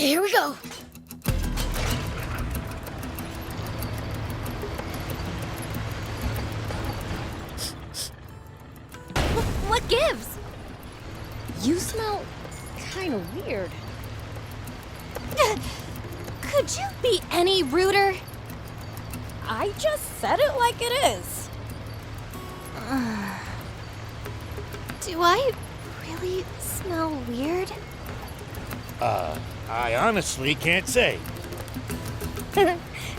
Here we go. What gives? You smell kind of weird. Could you be any ruder? I just said it like it is. Do I really smell weird? I honestly can't say.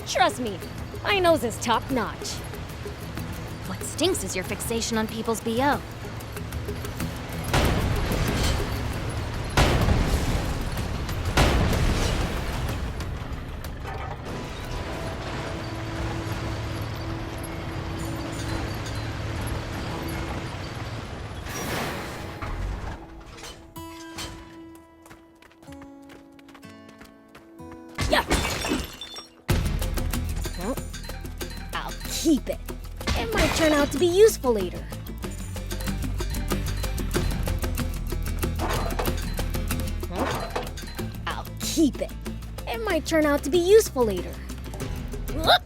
Trust me, my nose is top notch. What stinks is your fixation on people's BO. Yeah. Well, I'll keep it. It might turn out to be useful later. Well, I'll keep it. It might turn out to be useful later. Whoop.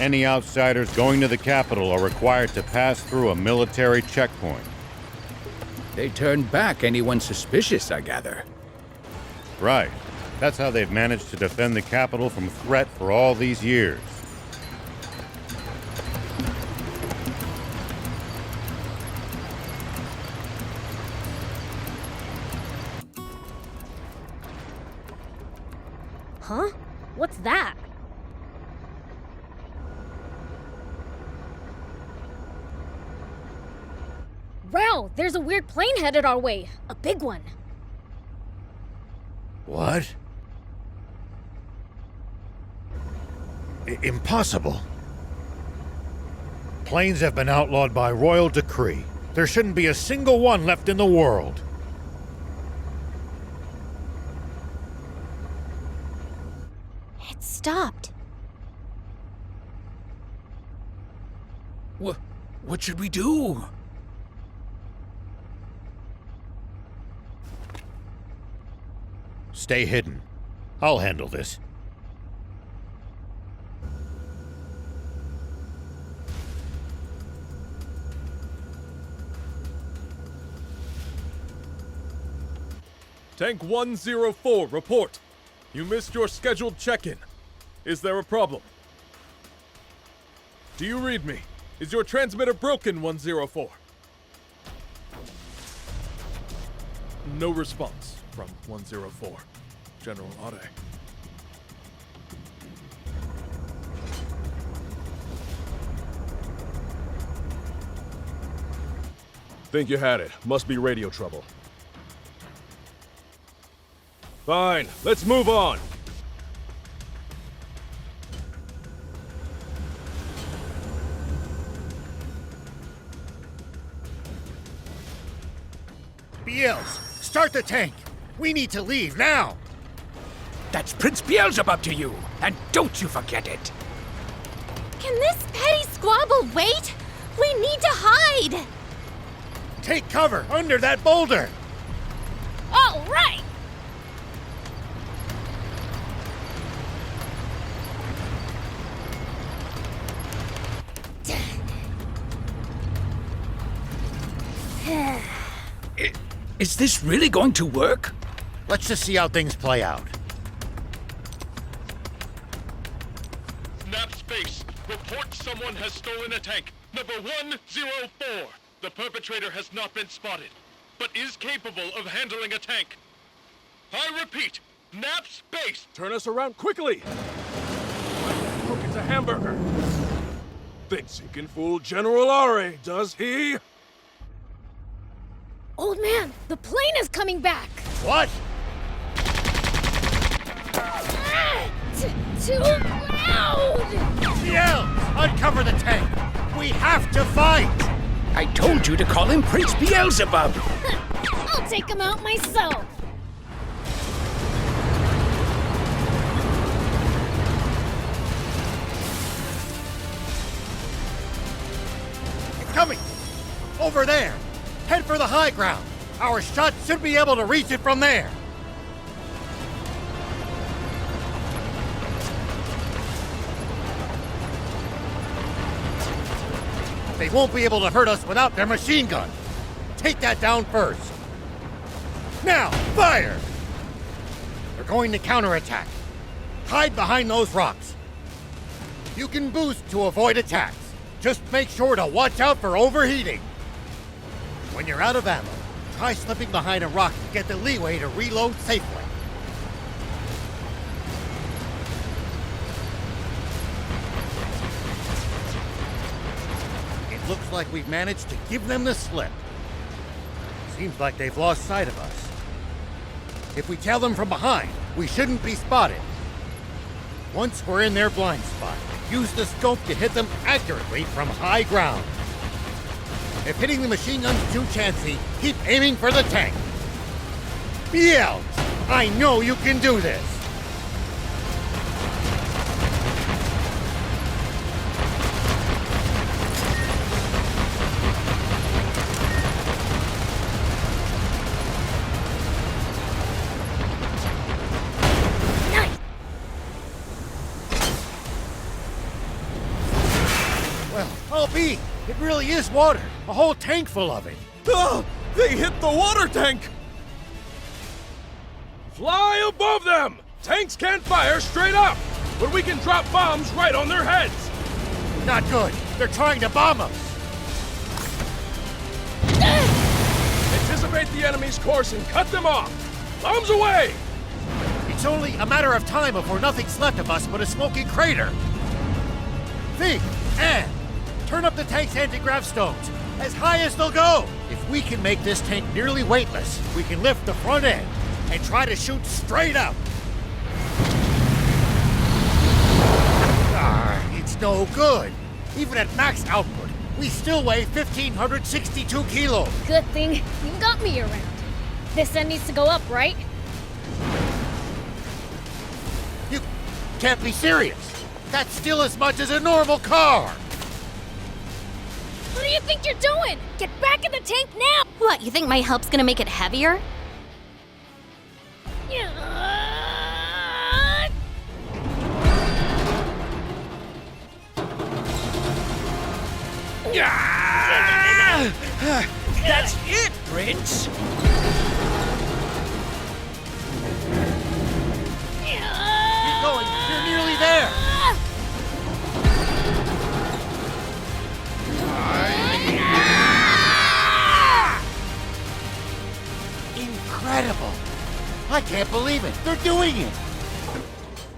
Any outsiders going to the capital are required to pass through a military checkpoint. They turn back anyone suspicious, I gather. Right. That's how they've managed to defend the capital from threat for all these years. Huh? What's that? Wow, there's a weird plane headed our way. A big one. What? Impossible. Planes have been outlawed by royal decree. There shouldn't be a single one left in the world. It stopped. What should we do? Stay hidden. I'll handle this. Tank 104, report. You missed your scheduled check-in. Is there a problem? Do you read me? Is your transmitter broken, 104? No response from 104. General Ade. Think you had it. Must be radio trouble. Fine, let's move on. BLs, start the tank. We need to leave now. That's Prince Beelzebub to you, and don't you forget it. Can this petty squabble wait? We need to hide! Take cover under that boulder. All right! Is this really going to work? Let's just see how things play out. Nap Space. Report someone has stolen a tank. Number 104. The perpetrator has not been spotted, but is capable of handling a tank. I repeat, Nap Space. Turn us around quickly! Look, it's a hamburger. Thinks he can fool General Ari, does he? Old man, the plane is coming back! What? Ah, too loud! Yell! Uncover the tank! We have to fight! I told you to call him Prince Beelzebub. I'll take him out myself! It's coming! Over there! Head for the high ground! Our shot should be able to reach it from there! They won't be able to hurt us without their machine gun. Take that down first. Now, fire! They're going to counterattack. Hide behind those rocks. You can boost to avoid attacks. Just make sure to watch out for overheating. When you're out of ammo, try slipping behind a rock to get the leeway to reload safely. It looks like we've managed to give them the slip. Seems like they've lost sight of us. If we tail them from behind, we shouldn't be spotted. Once we're in their blind spot, use the scope to hit them accurately from high ground. If hitting the machine gun's too chancy, keep aiming for the tank. Beelz, I know you can do this. Well, I'll be. It really is water. A whole tank full of it. Oh, they hit the water tank! Fly above them! Tanks can't fire straight up, but we can drop bombs right on their heads! Not good. They're trying to bomb us. Anticipate the enemy's course and cut them off! Bombs away! It's only a matter of time before nothing's left of us but a smoking crater. Think, and turn up the tank's anti-grav stones as high as they'll go. If we can make this tank nearly weightless, we can lift the front end and try to shoot straight up. It's no good. Even at max output, we still weigh 1,562 kilos. Good thing you got me around. This end needs to go up, right? You can't be serious. That's still as much as a normal car. What do you think you're doing? Get back in the tank now! What, you think my help's gonna make it heavier? That's it, Prince. Keep going. You're nearly there. Incredible. I can't believe it. They're doing it.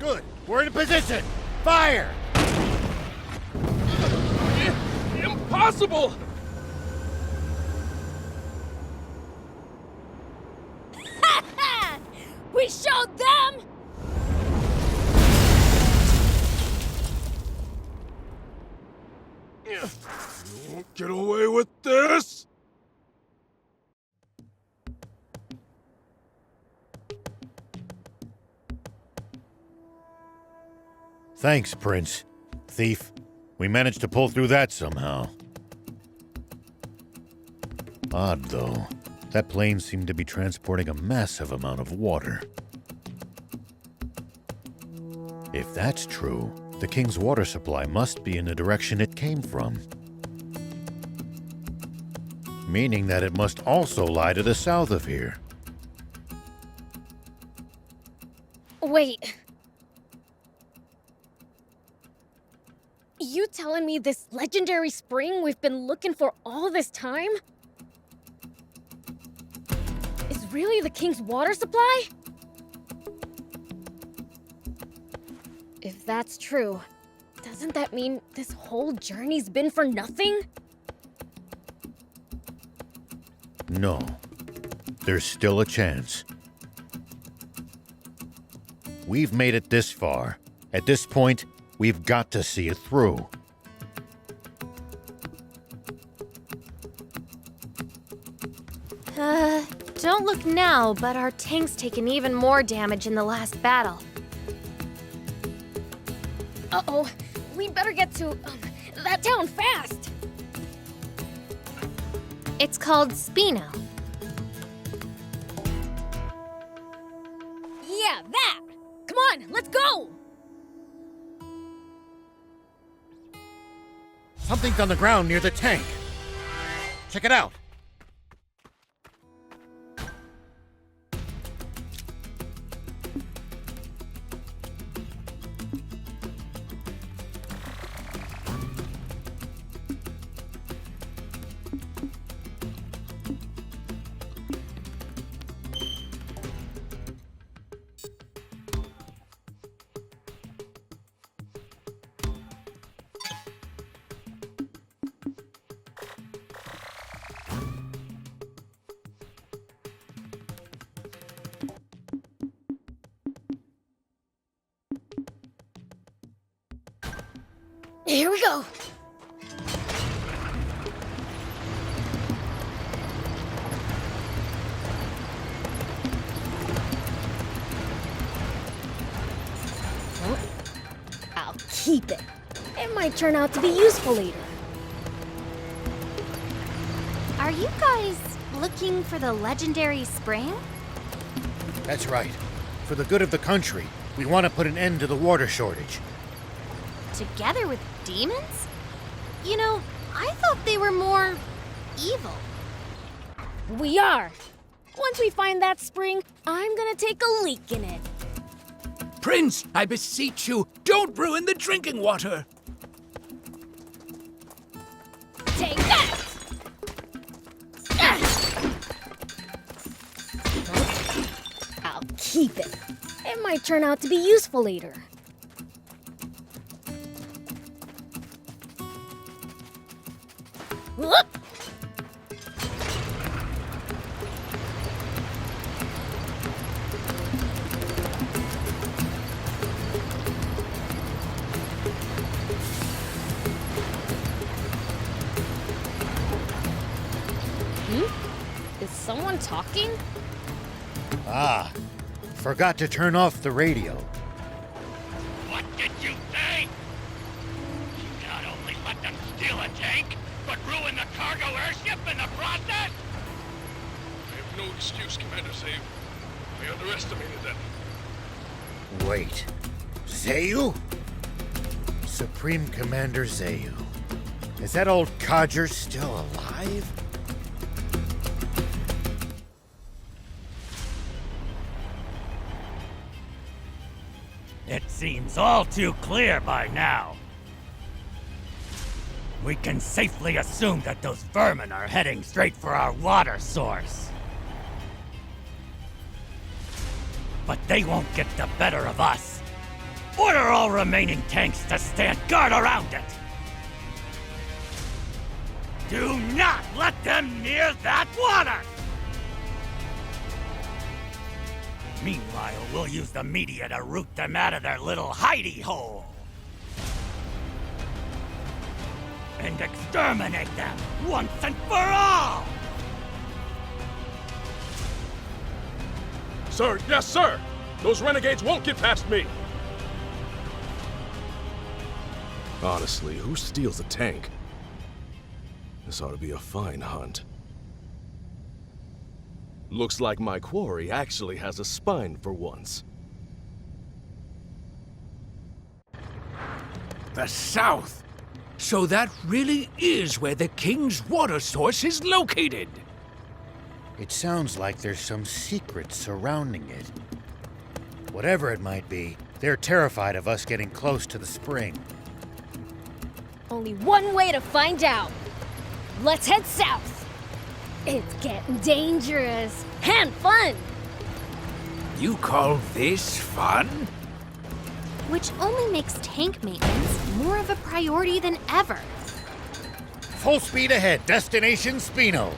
Good. We're in position. Fire. Impossible! We showed them! You won't get away with this! Thanks, Prince. Thief. We managed to pull through that somehow. Odd, though. That plane seemed to be transporting a massive amount of water. If that's true, the king's water supply must be in the direction it came from. Meaning that it must also lie to the south of here. Wait. You telling me this legendary spring we've been looking for all this time is really the king's water supply? If that's true, doesn't that mean this whole journey's been for nothing? No. There's still a chance. We've made it this far. At this point, we've got to see it through. Don't look now, but our tank's taken even more damage in the last battle. Uh-oh, we'd better get to that town fast. It's called Spino. Yeah, that! Come on, let's go! Something's on the ground near the tank. Check it out. Here we go. I'll keep it. It might turn out to be useful later. Are you guys looking for the legendary spring? That's right. For the good of the country, we want to put an end to the water shortage. Together with demons? You know, I thought they were more evil. We are. Once we find that spring, I'm gonna take a leak in it. Prince, I beseech you, don't ruin the drinking water. Take that! I'll keep it. It might turn out to be useful later. Whoop! Is someone talking? Ah, forgot to turn off the radio. What did you say? You not only let them steal a tank, but ruin the cargo airship in the process? I have no excuse, Commander Save. I underestimated them. Wait, Zayu? Supreme Commander Zayu. Is that old codger still alive? It seems all too clear by now. We can safely assume that those vermin are heading straight for our water source. But they won't get the better of us. Order all remaining tanks to stand guard around it. Do not let them near that water! Meanwhile, we'll use the media to root them out of their little hidey hole. And exterminate them once and for all! Sir, yes, sir! Those renegades won't get past me! Honestly, who steals a tank? This ought to be a fine hunt. Looks like my quarry actually has a spine for once. The south. So that really is where the king's water source is located. It sounds like there's some secret surrounding it. Whatever it might be, they're terrified of us getting close to the spring. Only one way to find out. Let's head south. It's getting dangerous and fun. You call this fun? Which only makes tank maintenance more of a priority than ever. Full speed ahead, destination Spino.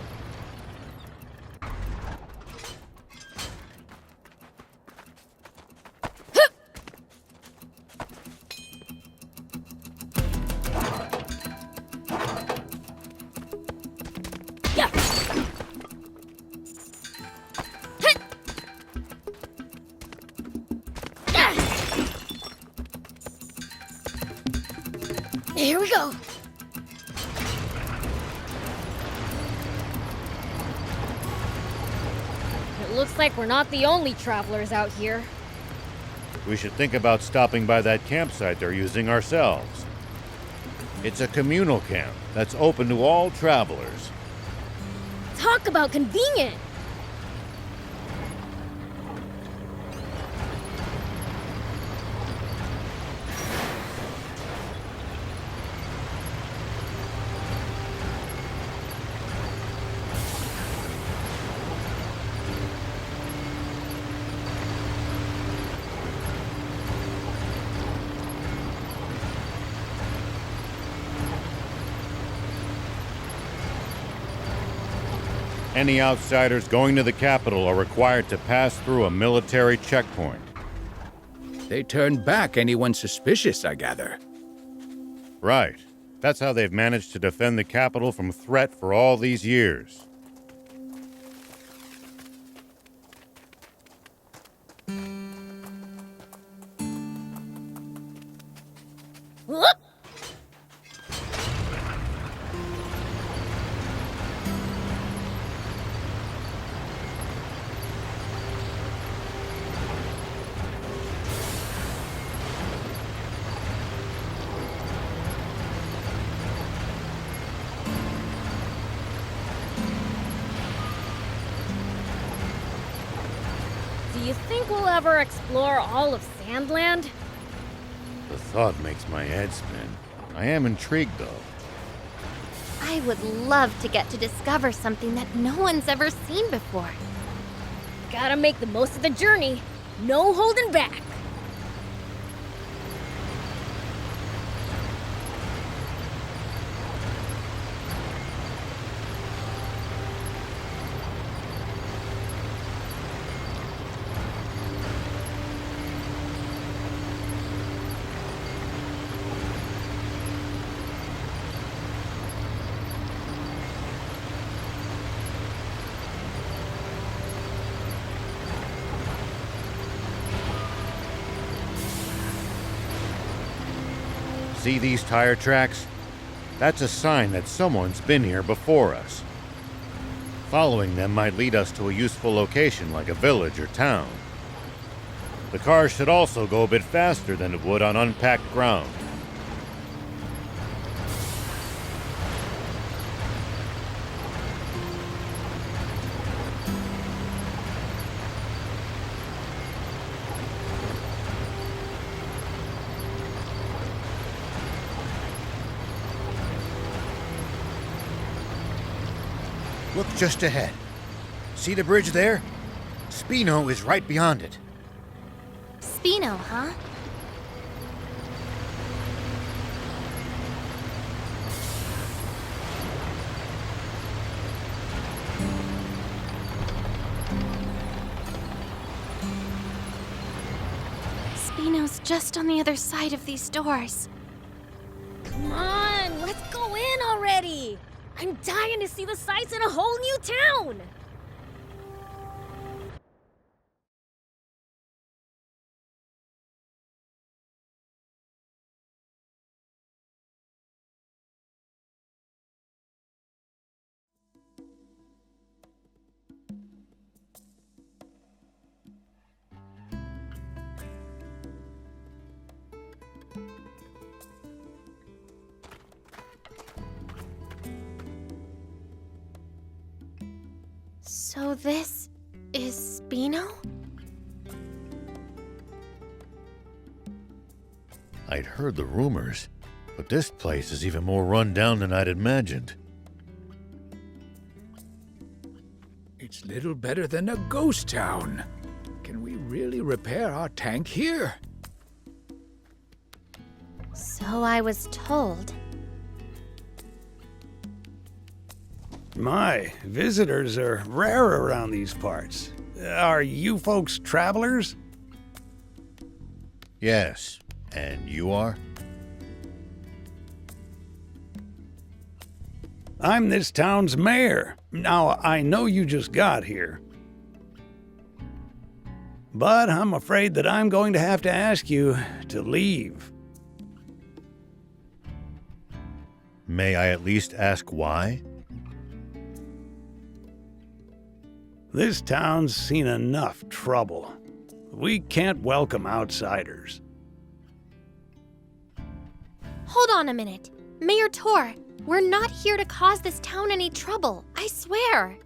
Yeah. Hit. Ah. Here we go. It looks like we're not the only travelers out here. We should think about stopping by that campsite they're using ourselves. It's a communal camp that's open to all travelers. Talk about convenient. Any outsiders going to the capital are required to pass through a military checkpoint. They turn back anyone suspicious, I gather. Right. That's how they've managed to defend the capital from threat for all these years. Whoop. Do you think we'll ever explore all of Sandland? The thought makes my head spin. I am intrigued, though. I would love to get to discover something that no one's ever seen before. Gotta make the most of the journey. No holding back. See these tire tracks? That's a sign that someone's been here before us. Following them might lead us to a useful location like a village or town. The cars should also go a bit faster than it would on unpacked ground. Look just ahead. See the bridge there? Spino is right beyond it. Spino, huh? Spino's just on the other side of these doors. Come on, let's go in already. I'm dying to see the sights in a whole new town. So this is Spino? I'd heard the rumors, But this place is even more run down than I'd imagined. It's little better than a ghost town. Can we really repair our tank here? So I was told. My, visitors are rare around these parts. Are you folks travelers? Yes. And you are? I'm this town's mayor. Now, I know you just got here. But I'm afraid that I'm going to have to ask you to leave. May I at least ask why? This town's seen enough trouble. We can't welcome outsiders. Hold on a minute. Mayor Tor, we're not here to cause this town any trouble. I swear.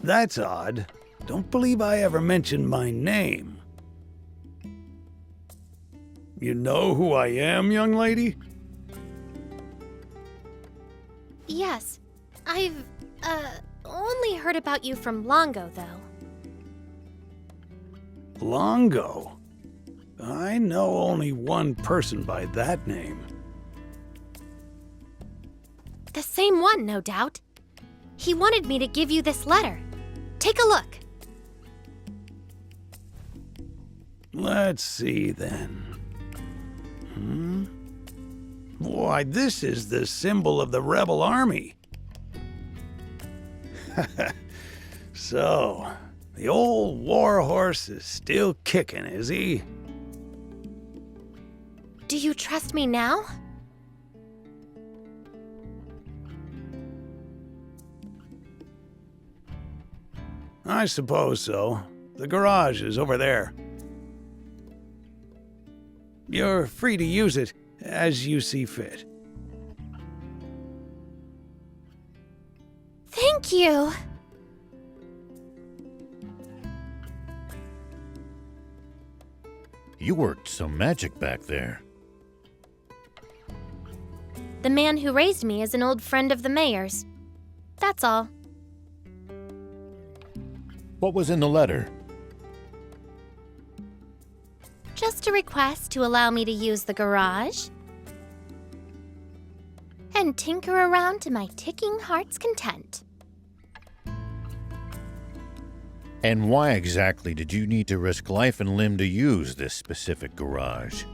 That's odd. Don't believe I ever mentioned my name. You know who I am, young lady? Yes. I've, only heard about you from Longo, though. Longo? I know only one person by that name. The same one, no doubt. He wanted me to give you this letter. Take a look. Let's see, then. Why, this is the symbol of the rebel army. So, the old war horse is still kicking, is he? Do you trust me now? I suppose so. The garage is over there. You're free to use it as you see fit. Thank you. You worked some magic back there. The man who raised me is an old friend of the mayor's. That's all. What was in the letter? Just a request to allow me to use the garage and tinker around to my ticking heart's content. And why exactly did you need to risk life and limb to use this specific garage?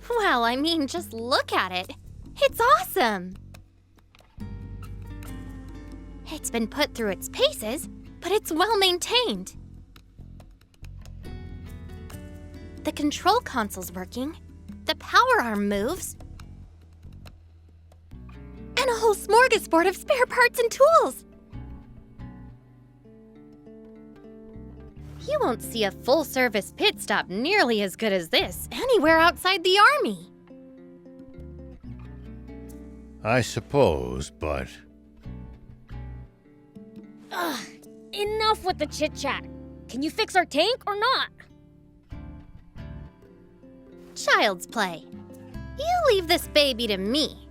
Well, I mean, just look at it. It's awesome. It's been put through its paces, but it's well maintained. The control console's working, the power arm moves, and a whole smorgasbord of spare parts and tools. You won't see a full-service pit stop nearly as good as this anywhere outside the army. I suppose, but... Ugh, enough with the chit-chat. Can you fix our tank or not? Child's play. You leave this baby to me.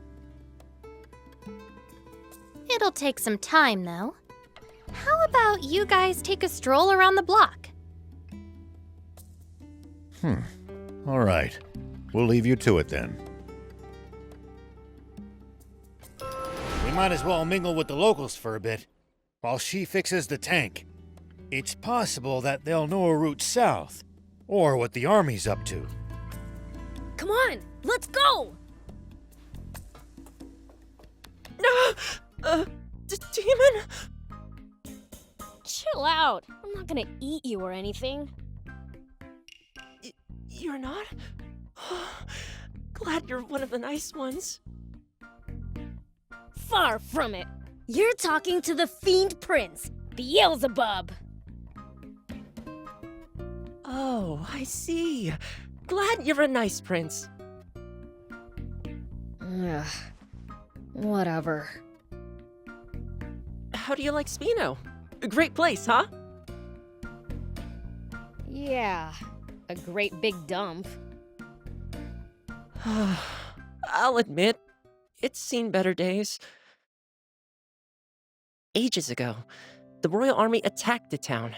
It'll take some time, though. How about you guys take a stroll around the block? All right. We'll leave you to it then. We might as well mingle with the locals for a bit, while she fixes the tank. It's possible that they'll know a route south, or what the army's up to. Come on, let's go! Demon? Chill out. I'm not gonna eat you or anything. You're not? Glad you're one of the nice ones. Far from it. You're talking to the Fiend Prince, Beelzebub. Oh, I see. Glad you're a nice prince. Ugh. Whatever. How do you like Spino? A great place, huh? Yeah, a great big dump. I'll admit, it's seen better days. Ages ago, the Royal Army attacked the town.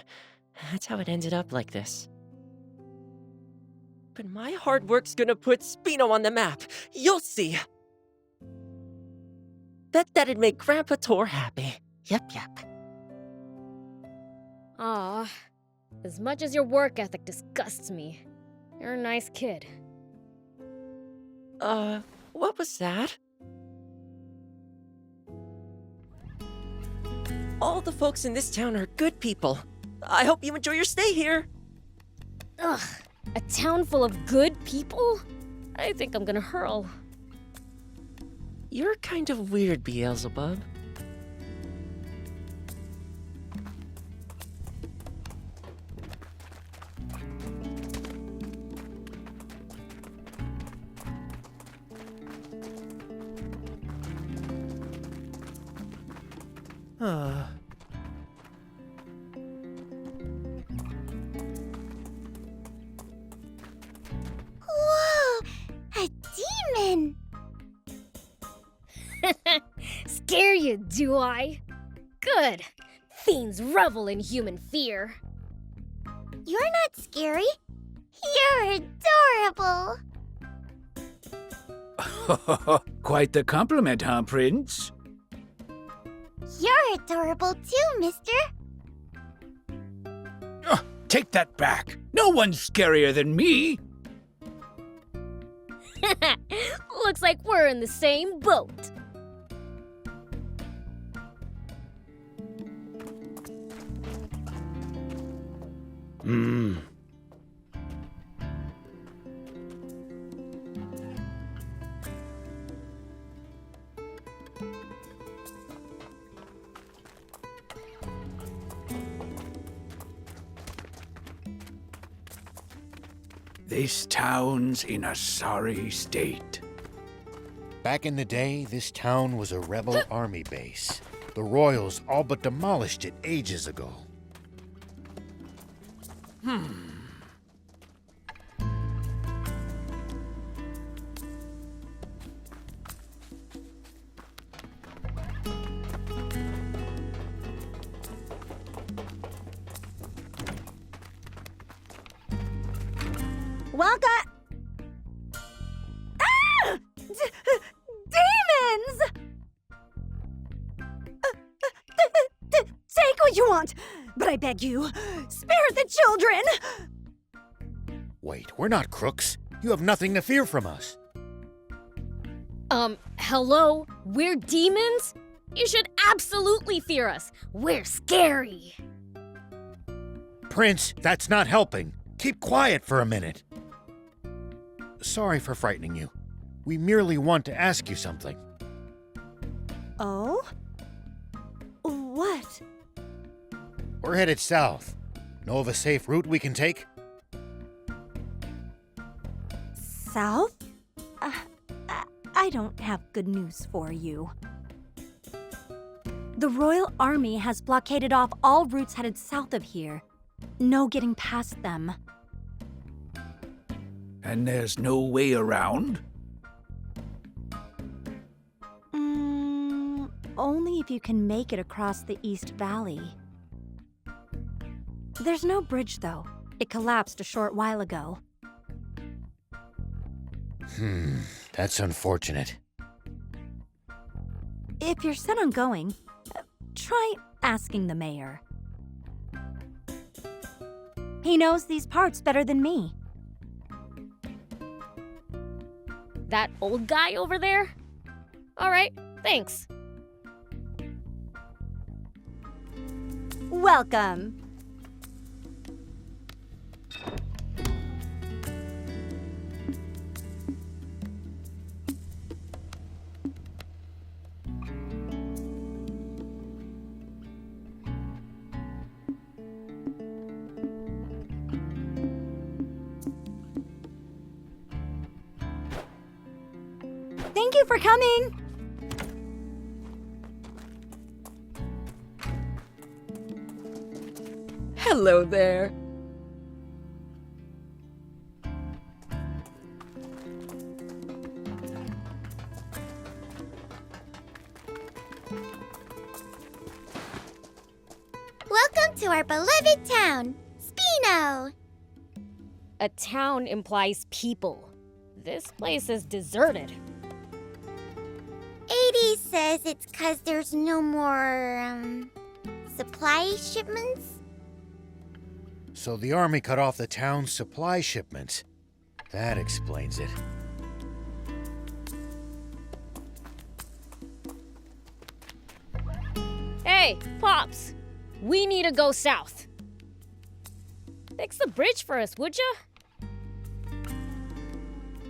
That's how it ended up like this. But my hard work's gonna put Spino on the map. You'll see. Bet that'd make Grandpa Tor happy. Yep. Aw, as much as your work ethic disgusts me, you're a nice kid. What was that? All the folks in this town are good people. I hope you enjoy your stay here. Ugh, a town full of good people? I think I'm gonna hurl. You're kind of weird, Beelzebub. Whoa! A demon! Scare you, do I? Good. Fiends revel in human fear. You're not scary. You're adorable. Quite the compliment, huh, Prince? You're adorable too, mister. Take that back. No one's scarier than me. Looks like we're in the same boat. This town's in a sorry state. Back in the day, this town was a rebel army base. The Royals all but demolished it ages ago. Welcome. Ah! Demons! Take what you want, but I beg you, spare the children! Wait, we're not crooks. You have nothing to fear from us. Hello? We're demons? You should absolutely fear us. We're scary. Prince, that's not helping. Keep quiet for a minute. Sorry for frightening you. We merely want to ask you something. Oh? What? We're headed south. Know of a safe route we can take? South? I don't have good news for you. The Royal Army has blockaded off all routes headed south of here. No getting past them. And there's no way around? Only if you can make it across the East Valley. There's no bridge, though. It collapsed a short while ago. That's unfortunate. If you're set on going, try asking the mayor. He knows these parts better than me. That old guy over there? All right, thanks. Welcome. Thank you for coming. Hello there. to our beloved town, Spino. A town implies people. This place is deserted. 80 says it's 'cause there's no more, supply shipments? So the army cut off the town's supply shipments. That explains it. Hey, Pops! We need to go south. Fix the bridge for us, would ya?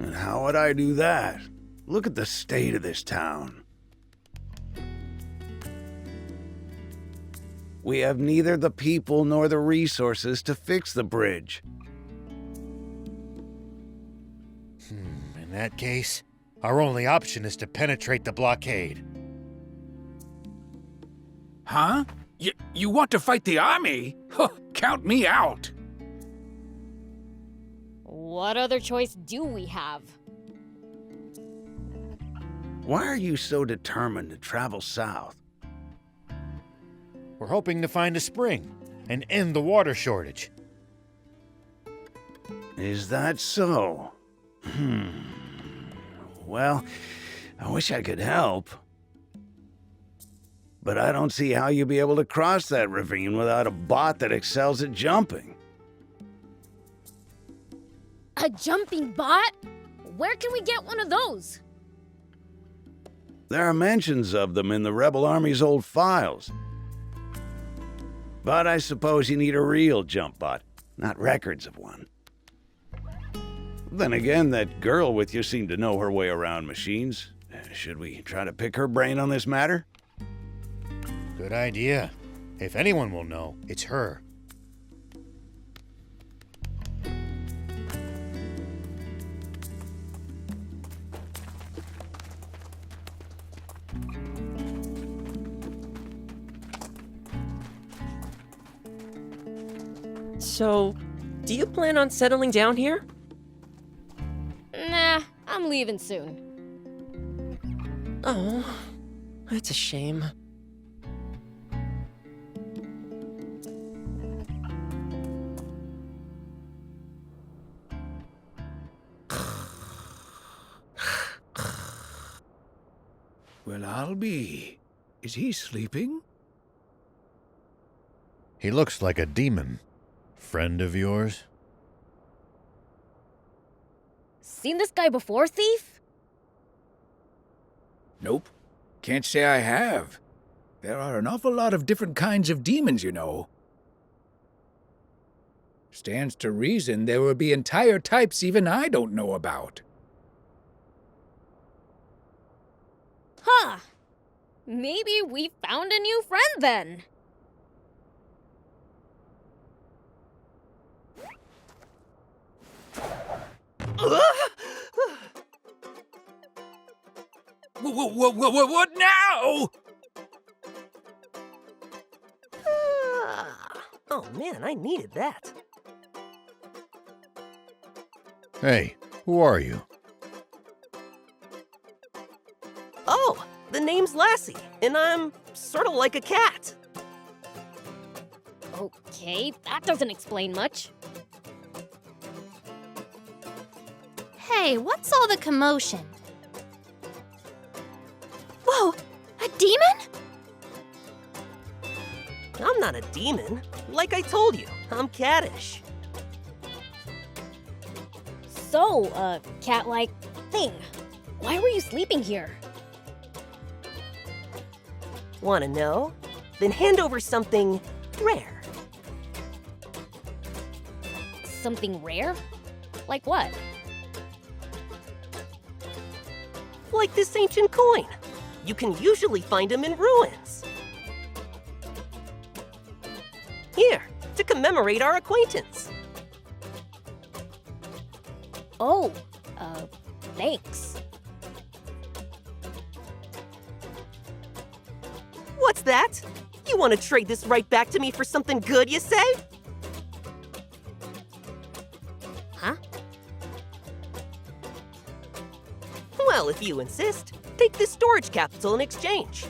And how would I do that? Look at the state of this town. We have neither the people nor the resources to fix the bridge. In that case, our only option is to penetrate the blockade. Huh? You want to fight the army? Huh, count me out. What other choice do we have? Why are you so determined to travel south? We're hoping to find a spring and end the water shortage. Is that so? Well, I wish I could help. But I don't see how you'll be able to cross that ravine without a bot that excels at jumping. A jumping bot? Where can we get one of those? There are mentions of them in the Rebel Army's old files. But I suppose you need a real jump bot, not records of one. Then again, that girl with you seemed to know her way around machines. Should we try to pick her brain on this matter? Good idea. If anyone will know, it's her. So, do you plan on settling down here? Nah, I'm leaving soon. Oh, that's a shame. Well, I'll be. Is he sleeping? He looks like a demon. Friend of yours? Seen this guy before, thief? Nope. Can't say I have. There are an awful lot of different kinds of demons, you know. Stands to reason there will be entire types even I don't know about. Huh. Maybe we found a new friend then. What now? Oh man, I needed that. Hey, who are you? Oh, the name's Lassie, and I'm sort of like a cat. Okay, that doesn't explain much. Hey, what's all the commotion? Whoa, a demon? I'm not a demon. Like I told you, I'm cattish. So, cat-like thing. Why were you sleeping here? Wanna know? Then hand over something rare. Something rare? Like what? Like this ancient coin. You can usually find them in ruins. Here, to commemorate our acquaintance. Oh, thanks. What's that? You want to trade this right back to me for something good, you say? Huh? Well, if you insist, take this storage capsule in exchange.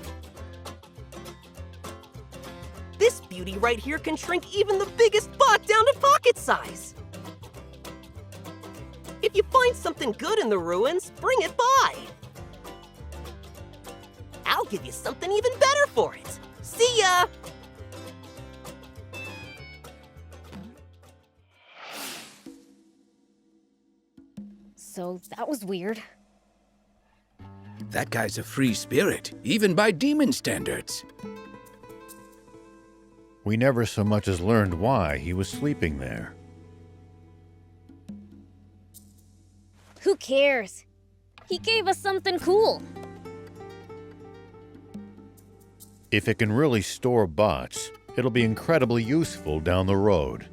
This beauty right here can shrink even the biggest bot down to pocket size. If you find something good in the ruins, bring it by. I'll give you something even better for it. See ya! So that was weird. That guy's a free spirit, even by demon standards. We never so much as learned why he was sleeping there. Who cares? He gave us something cool. If it can really store bots, it'll be incredibly useful down the road.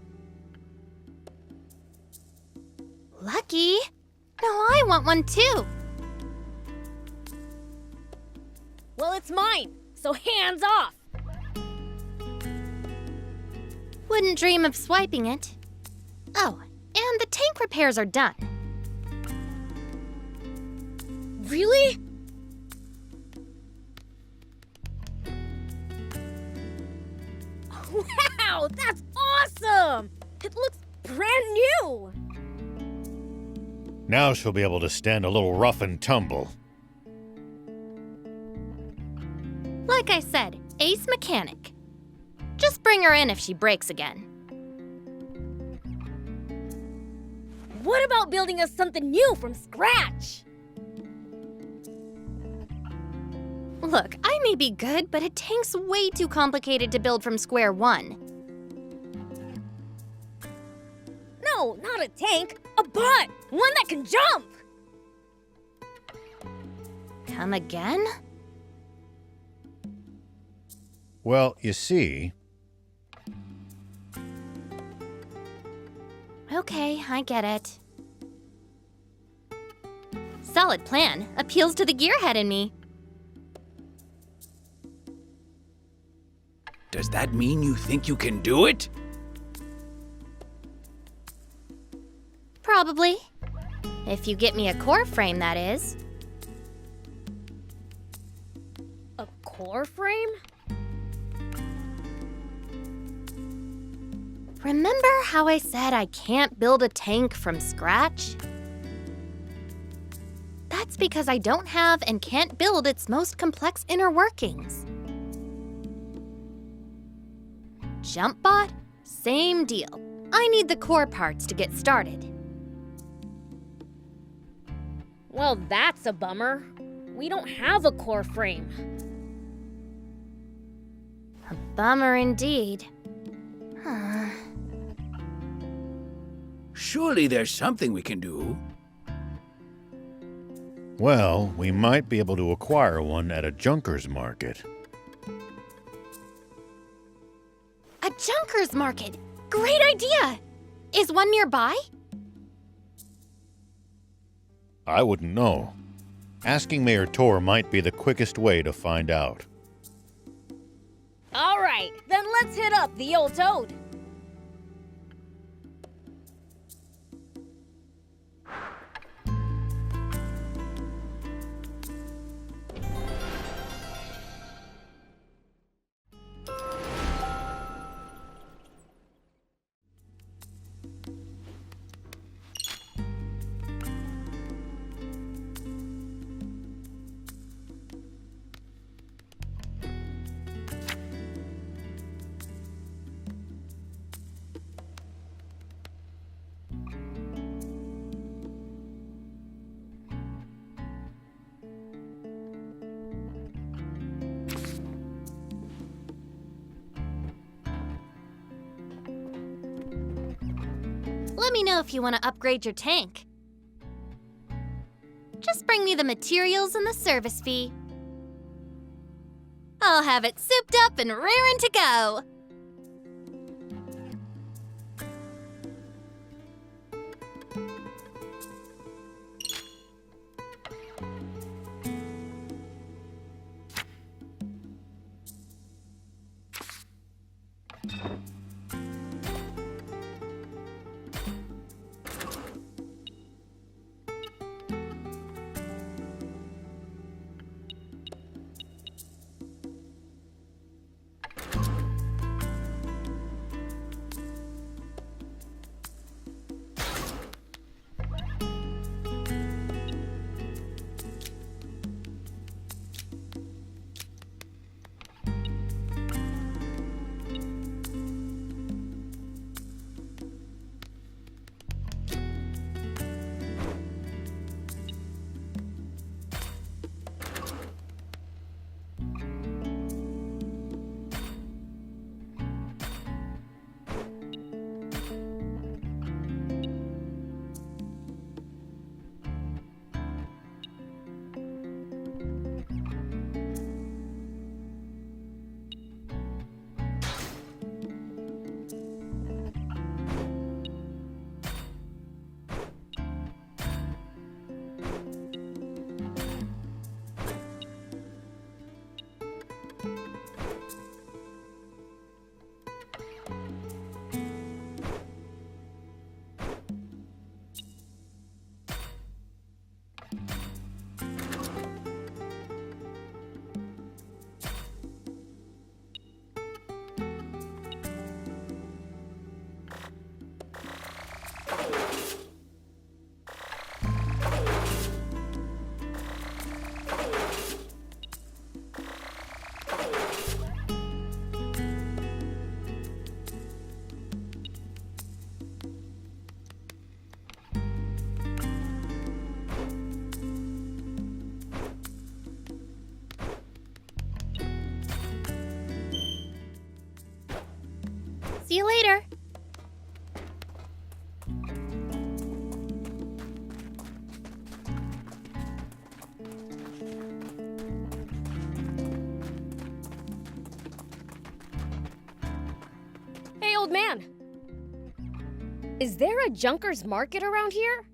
Lucky. Now I want one too. Well, it's mine, so hands off. Wouldn't dream of swiping it. Oh, and the tank repairs are done. Really? Wow, that's awesome! It looks brand new! Now she'll be able to stand a little rough and tumble. Like I said, ace mechanic. Just bring her in if she breaks again. What about building us something new from scratch? Look, I may be good, but a tank's way too complicated to build from square one. No, not a tank. A bot! One that can jump! Come again? Well, you see, Okay, I get it. Solid plan. Appeals to the gearhead in me. Does that mean you think you can do it? Probably. If you get me a core frame, that is. A core frame? Remember how I said I can't build a tank from scratch? That's because I don't have and can't build its most complex inner workings. JumpBot? Same deal. I need the core parts to get started. Well, that's a bummer. We don't have a core frame. A bummer indeed. Surely there's something we can do. well, we might be able to acquire one at a junker's market. A junker's market! Great idea! Is one nearby? I wouldn't know. Asking Mayor Tor might be the quickest way to find out. All right, then let's hit up the old toad. Let me know if you want to upgrade your tank. Just bring me the materials and the service fee. I'll have it souped up and raring to go. See you later. Hey, old man. Is there a junker's market around here?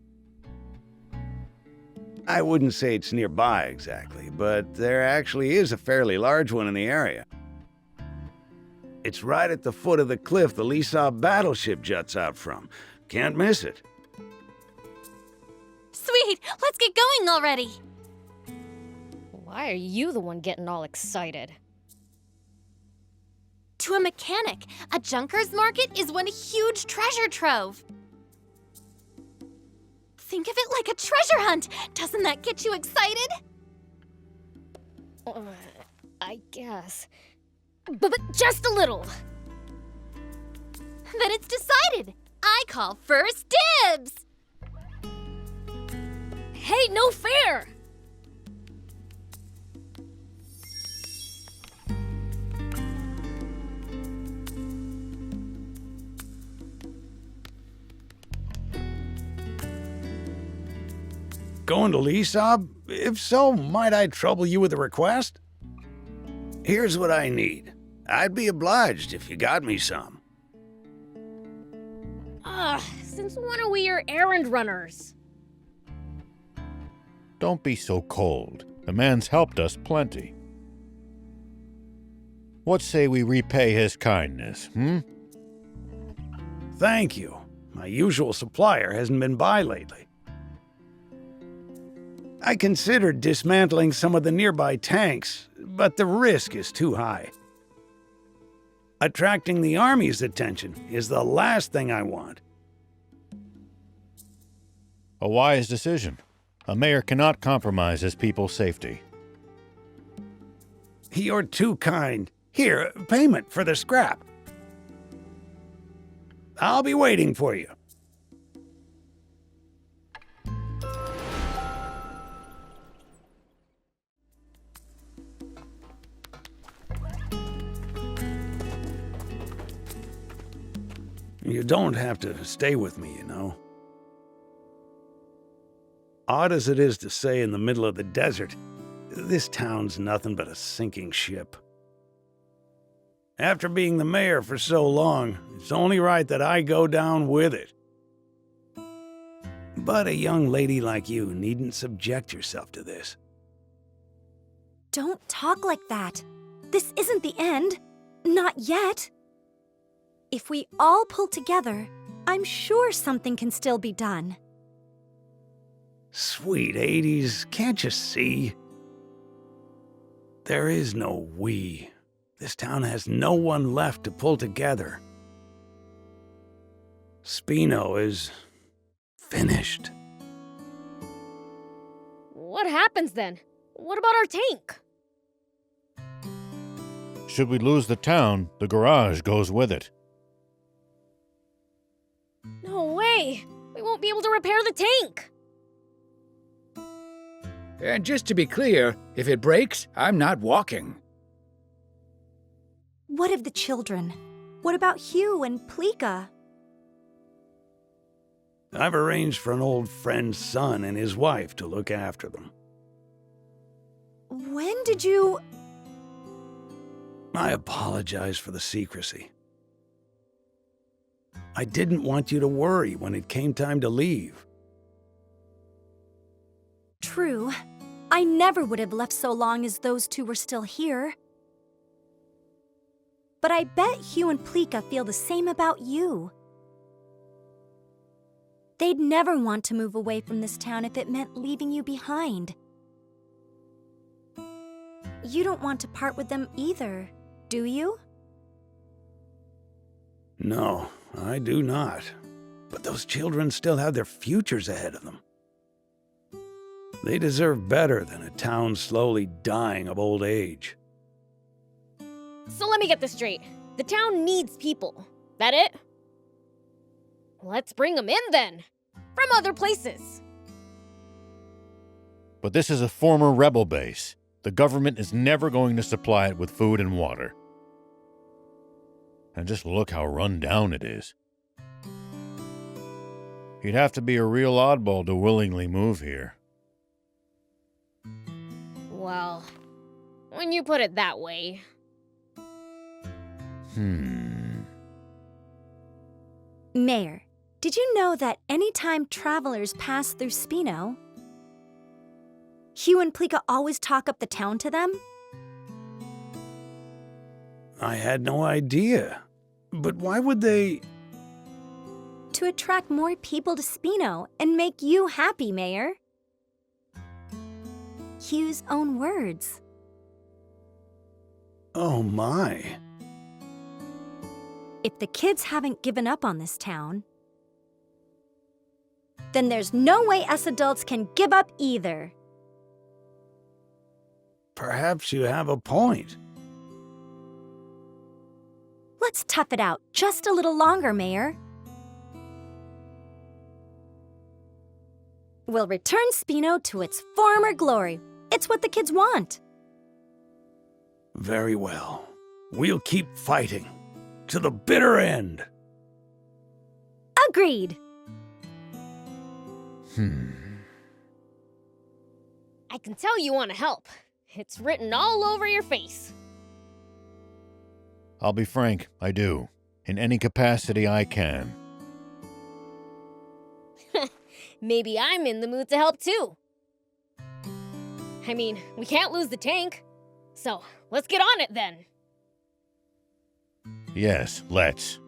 I wouldn't say it's nearby exactly, but there actually is a fairly large one in the area. It's right at the foot of the cliff the Lysop battleship juts out from. Can't miss it. Sweet, let's get going already. Why are you the one getting all excited? To a mechanic, a junker's market is one huge treasure trove. Think of it like a treasure hunt. Doesn't that get you excited? I guess. But just a little. Then it's decided. I call first dibs. Hey, no fair! Going to Lysop? If so, might I trouble you with a request? Here's what I need. I'd be obliged if you got me some. Since when are we your errand runners? Don't be so cold. The man's helped us plenty. What say we repay his kindness, Thank you. My usual supplier hasn't been by lately. I considered dismantling some of the nearby tanks, but the risk is too high. Attracting the Army's attention is the last thing I want. A wise decision. A mayor cannot compromise his people's safety. You're too kind. Here, payment for the scrap. I'll be waiting for you. You don't have to stay with me, you know. Odd as it is to say in the middle of the desert, this town's nothing but a sinking ship. After being the mayor for so long, it's only right that I go down with it. But a young lady like you needn't subject yourself to this. Don't talk like that. This isn't the end. Not yet. If we all pull together, I'm sure something can still be done. Sweet 80s, can't you see? There is no we. This town has no one left to pull together. Spino is finished. What happens then? What about our tank? Should we lose the town, the garage goes with it. No way! We won't be able to repair the tank! And just to be clear, if it breaks, I'm not walking. What of the children? What about Hugh and Pleeka? I've arranged for an old friend's son and his wife to look after them. When did you... I apologize for the secrecy. I didn't want you to worry when it came time to leave. True. I never would have left so long as those two were still here. But I bet Hugh and Pleeka feel the same about you. They'd never want to move away from this town if it meant leaving you behind. You don't want to part with them either, do you? No, I do not. But those children still have their futures ahead of them. They deserve better than a town slowly dying of old age. So let me get this straight. The town needs people. That it? Let's bring them in then. From other places. But this is a former rebel base. The government is never going to supply it with food and water. And just look how run down it is. He'd have to be a real oddball to willingly move here. Well, when you put it that way. Mayor, did you know that anytime travelers pass through Spino, Hugh and Plika always talk up the town to them? I had no idea. But why would they? To attract more people to Spino and make you happy, Mayor. Hugh's own words. Oh my. If the kids haven't given up on this town, then there's no way us adults can give up either. Perhaps you have a point. Let's tough it out just a little longer, Mayor. We'll return Spino to its former glory. It's what the kids want. Very well. We'll keep fighting. To the bitter end. Agreed. I can tell you want to help. It's written all over your face. I'll be frank, I do. In any capacity I can. Maybe I'm in the mood to help too. I mean, we can't lose the tank. So, let's get on it then. Yes, let's.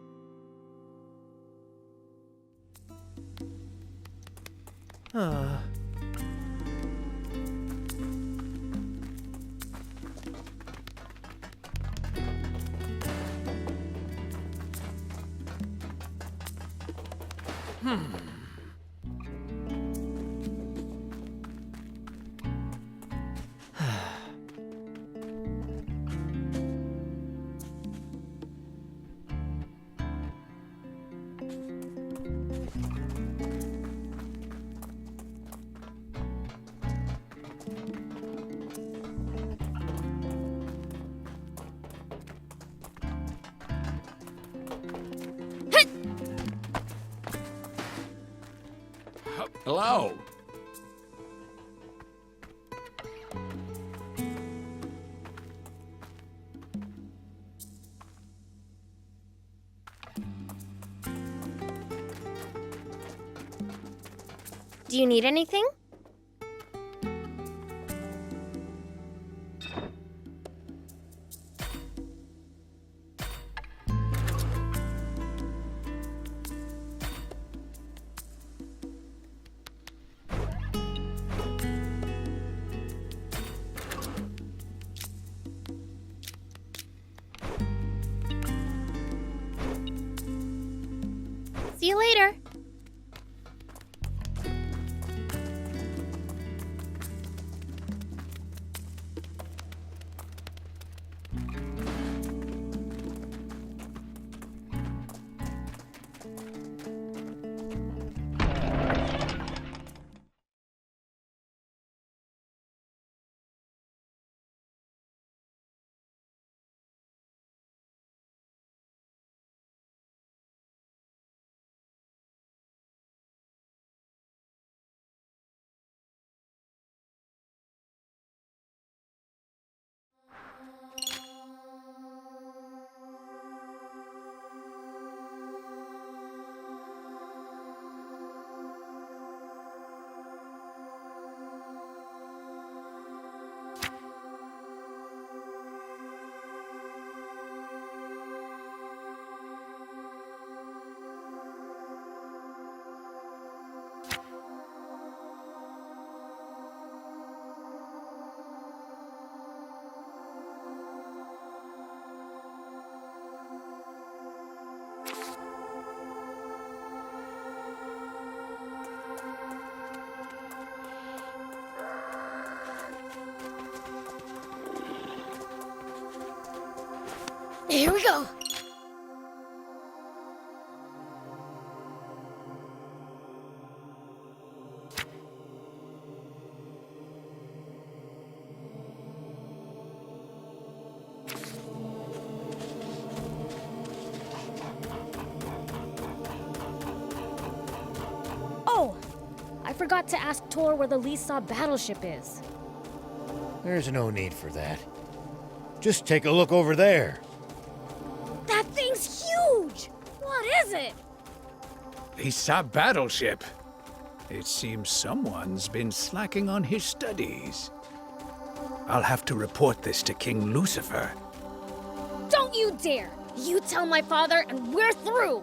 Hello. Do you need anything? See you later. Here we go. forgot to ask Tor where the Lisa battleship is. There's no need for that. Just take a look over there. That thing's huge! What is it? Lisa battleship. It seems someone's been slacking on his studies. I'll have to report this to King Lucifer. Don't you dare! You tell my father and we're through!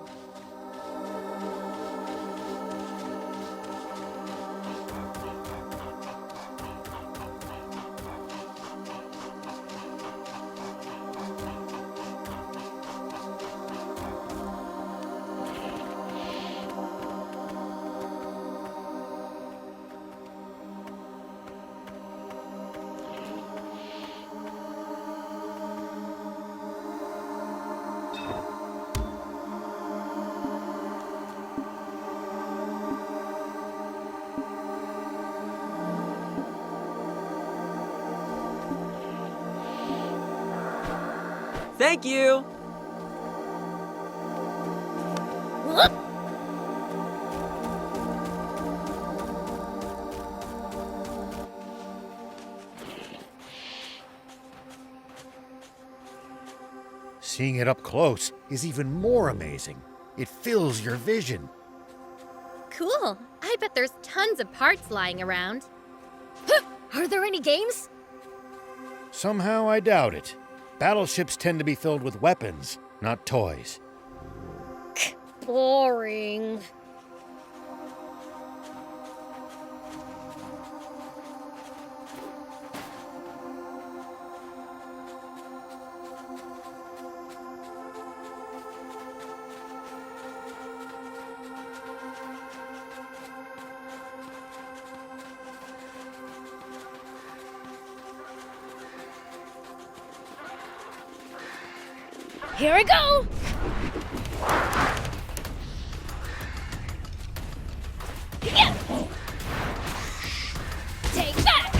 Thank you! Seeing it up close is even more amazing. It fills your vision. Cool. I bet there's tons of parts lying around. Are there any games? Somehow I doubt it. Battleships tend to be filled with weapons, not toys. Boring. Here we go! Yeah. Take that!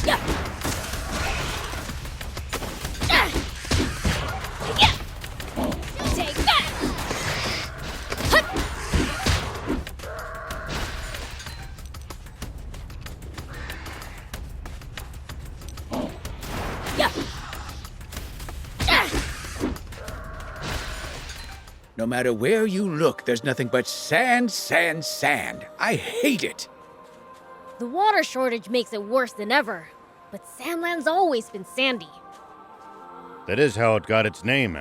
Yeah. Yeah. Take that! Yeah. No matter where you look, there's nothing but sand, sand, sand. I hate it. The water shortage makes it worse than ever, but Sandland's always been sandy. That is how it got its name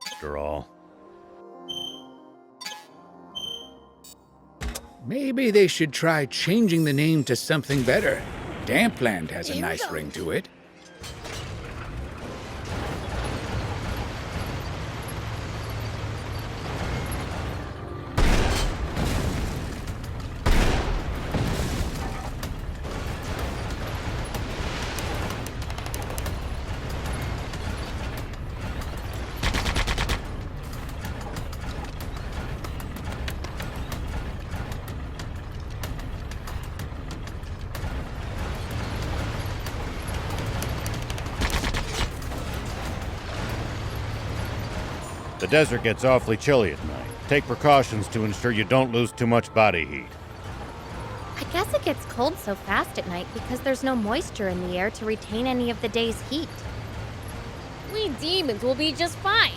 after all. Maybe they should try changing the name to something better. Dampland has a nice ring to it. The desert gets awfully chilly at night. Take precautions to ensure you don't lose too much body heat. I guess it gets cold so fast at night because there's no moisture in the air to retain any of the day's heat. We demons will be just fine.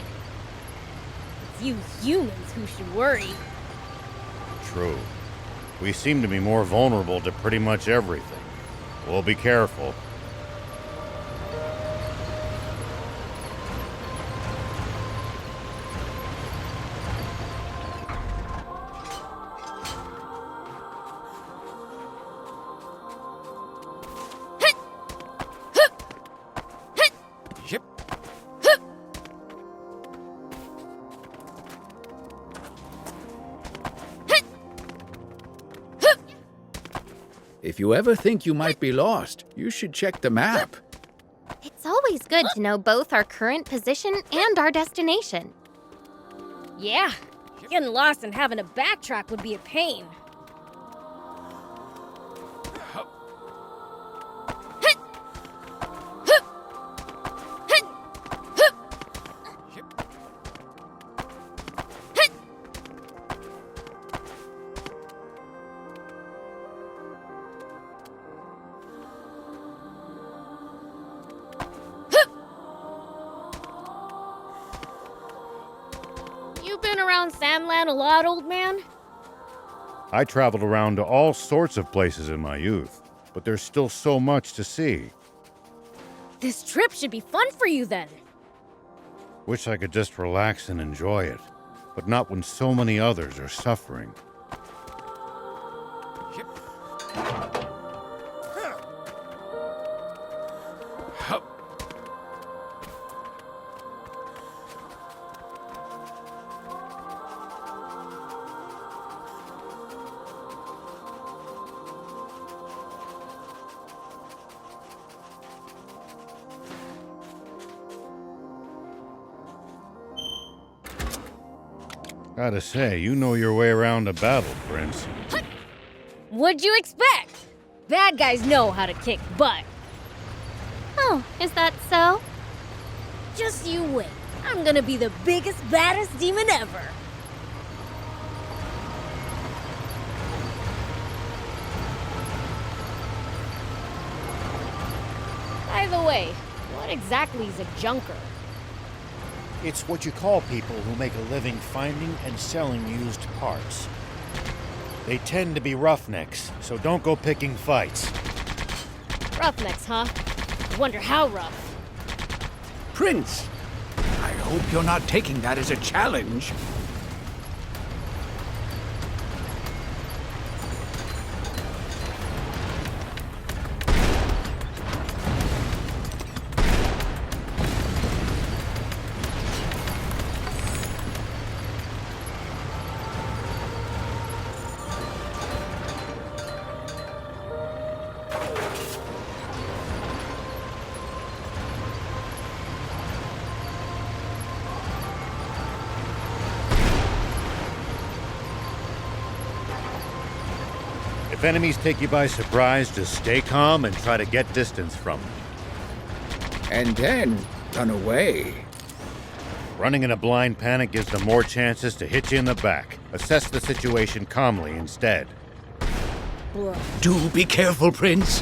It's you humans who should worry. True. We seem to be more vulnerable to pretty much everything. We'll be careful. If you ever think you might be lost, you should check the map. It's always good to know both our current position and our destination. Yeah, getting lost and having to backtrack would be a pain. been around Sandland a lot, old man? I traveled around to all sorts of places in my youth, but there's still so much to see. This trip should be fun for you then. Wish I could just relax and enjoy it, but not when so many others are suffering. Gotta say, you know your way around a battle, Prince. What'd you expect? Bad guys know how to kick butt. Oh, is that so? Just you wait. I'm gonna be the biggest, baddest demon ever. By the way, what exactly is a junker? It's what you call people who make a living finding and selling used parts. They tend to be roughnecks, so don't go picking fights. Roughnecks, huh? I wonder how rough. Prince, I hope you're not taking that as a challenge. If enemies take you by surprise, just stay calm and try to get distance from them. And then run away. Running in a blind panic gives them more chances to hit you in the back. Assess the situation calmly instead. Do be careful, Prince.